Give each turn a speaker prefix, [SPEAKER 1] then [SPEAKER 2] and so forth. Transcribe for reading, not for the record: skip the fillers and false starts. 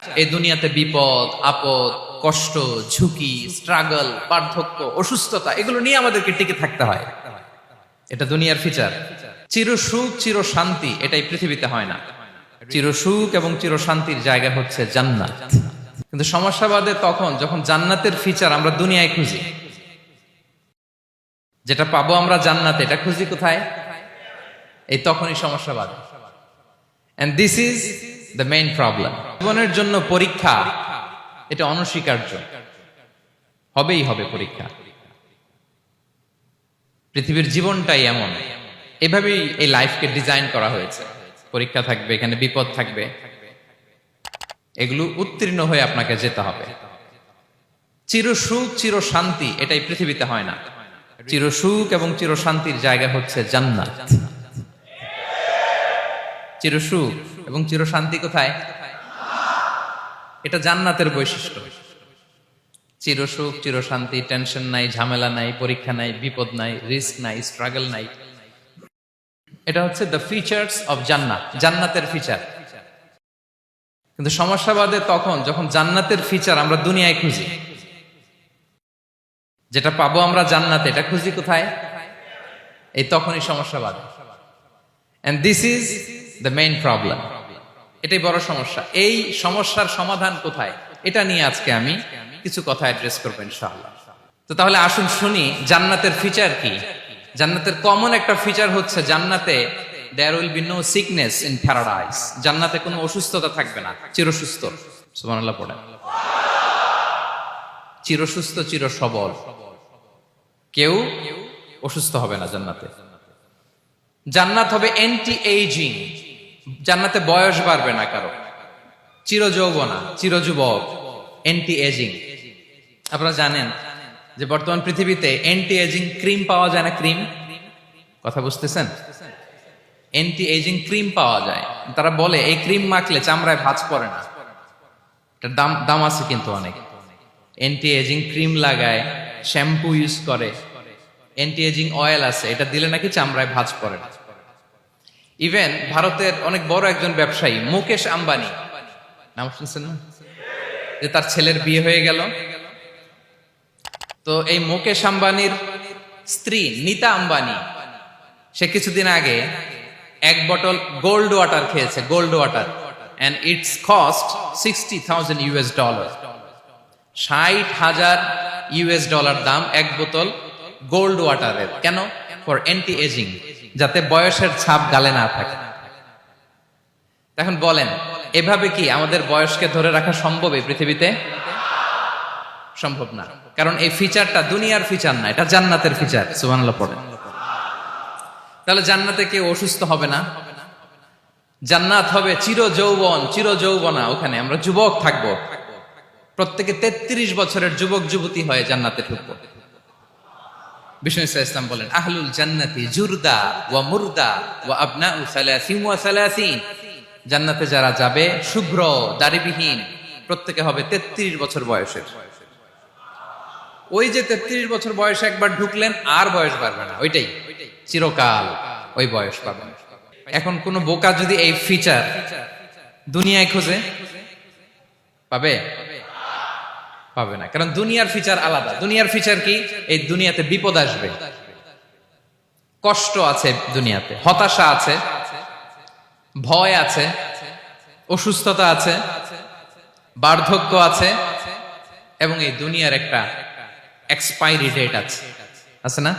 [SPEAKER 1] এই দুনিয়াতে বিপদ আপদ কষ্ট ঝুঁকি স্ট্রাগল বার্ধক্য অসুস্থতা এগুলো নিয়ে আমাদেরকে টিকে থাকতে হয়। এটা দুনিয়ার ফিচার। চির সুখ চির শান্তি এটাই পৃথিবীতে হয় না। চির সুখ এবং চির শান্তির জায়গা হচ্ছে জান্নাত। কিন্তু সমস্যা বাদে তখন যখন জান্নাতের ফিচার আমরা দুনিয়ায় খুঁজি। যেটা পাবো আমরা জান্নাতে এটা খুঁজি কোথায়? এই তখনই সমস্যা বাদে। And this is the main problem. জীবনের জন্য পরীক্ষা এটা অনস্বীকার্য, হবেই হবে পরীক্ষা। পৃথিবীর জীবনটাই এমন, এভাবেই এই লাইফকে ডিজাইন করা হয়েছে। পরীক্ষা থাকবে, এখানে বিপদ থাকবে, এগুলো উত্তীর্ণ হয়ে আপনাকে যেতে হবে। চির সুখ চির শান্তি এটাই পৃথিবীতে হয় না। চির সুখ এবং চির শান্তির জায়গা হচ্ছে জান্নাত। চির সুখ এবং চির শান্তি কোথায়? এটা জান্নাতের বৈশিষ্ট্য। চির সুখ চির শান্তি, টেনশন নাই, ঝামেলা নাই, পরীক্ষা নাই, বিপদ নাই, রিস্ক নাই, স্ট্রাগল নাই। এটা হচ্ছে দ্য ফিচার্স অফ জান্নাত, জান্নাতের ফিচার। কিন্তু সমস্যা বাদে তখন যখন জান্নাতের ফিচার আমরা দুনিয়ায় খুঁজি। যেটা পাবো আমরা জান্নাতে এটা খুঁজি কোথায়? এই তখনই সমস্যা বাদে। And this is the main problem. এটাই বড় সমস্যা। এই সমস্যার সমাধান কোথায়, এটা নিয়ে আজকে আমি কিছু কথা অ্যাড্রেস করবো ইনশাআল্লাহ। তো তাহলে আসুন শুনি জান্নাতের ফিচার কি। জান্নাতের কমন একটা ফিচার হচ্ছে জান্নাতে there will be no sickness in paradise। জান্নাতে কোনো অসুস্থতা থাকবে না, চিরসুস্থ। সুবহানাল্লাহ পড়েন। চিরসুস্থ চির সবল, কেউ অসুস্থ হবে না জান্নাতে। জান্নাত হবে অ্যান্টি এইজিং, জান্নাতে বয়স বাড়বে না কারো। চির যৌবনা, চির যুবক, অ্যান্টি এজিং। আপনারা জানেন যে বর্তমান পৃথিবীতে অ্যান্টি এজিং ক্রিম পাওয়া যায় না? ক্রিম, কথা বুঝতেছেন? অ্যান্টি এজিং ক্রিম পাওয়া যায়। তারা বলে এই ক্রিম মাখলে চামড়ায় ভাঁজ পড়ে না। এটার দাম আছে কিন্তু অনেক। অ্যান্টি এজিং ক্রিম লাগায়, শ্যাম্পু ইউজ করে, অ্যান্টি এজিং অয়েল আছে, এটা দিলে নাকি চামড়ায় ভাঁজ পড়ে না। ইভেন ভারতের অনেক বড় একজন ব্যবসায়ী মুকেশ আম্বানি, নাম শুনছেন না? যে তার ছেলের বিয়ে হয়ে গেল। তো এই মুকেশ আম্বানির স্ত্রী নীতা আম্বানি, সে কিছুদিন আগে এক বটল গোল্ড ওয়াটার খেয়েছে, gold water, and its cost $60,000। $60,000 দাম এক বোতল গোল্ড ওয়াটারের। কেন? ফর অ্যান্টি এজিং, যাতে বয়সের ছাপ গালে না থাকে। এখন বলেন, এভাবে কি আমাদের বয়সকে ধরে রাখা সম্ভব এই পৃথিবীতে? সম্ভব না। কারণ এই ফিচারটা দুনিয়ার ফিচার না, এটা জান্নাতের ফিচার। সুবহানাল্লাহ পড়েন। তাহলে জান্নাতে কেউ অসুস্থ হবে না। জান্নাত হবে চির যৌবন চির যৌবনা, ওখানে আমরা যুবক থাকবো। প্রত্যেকে 33 বছরের যুবক যুবতী হয়ে জান্নাতে ঢুকবো। বিষ্ণু ইসলাম বলেন, আহলুল জান্নাতি জুরদা ওয়া মুরদা ওয়া আবনাউ সালাসিন ওয়া সালাসিন। জান্নাতে যারা যাবে শুভ্র দাড়িবিহীন, প্রত্যেকে হবে 33 বছর বয়সের। ওই যে 33 বছর বয়সে একবার ঢুকলেন আর বয়স বাড়বে না, ওইটাই চিরকাল ওই বয়স পাবেন। এখন কোন বোকা যদি এই ফিচার দুনিয়ায় খোঁজে, পাবে? পাবে না। কারণ দুনিয়ার ফিচার আলাদা। দুনিয়ার ফিচার কি? এই দুনিয়াতে বিপদ আসবে, কষ্ট আছে দুনিয়াতে, হতাশা আছে, ভয় আছে, অসুস্থতা আছে, বার্ধক্য আছে, এবং এই দুনিয়ার একটা এক্সপায়ারি ডেট আছে, আছে না?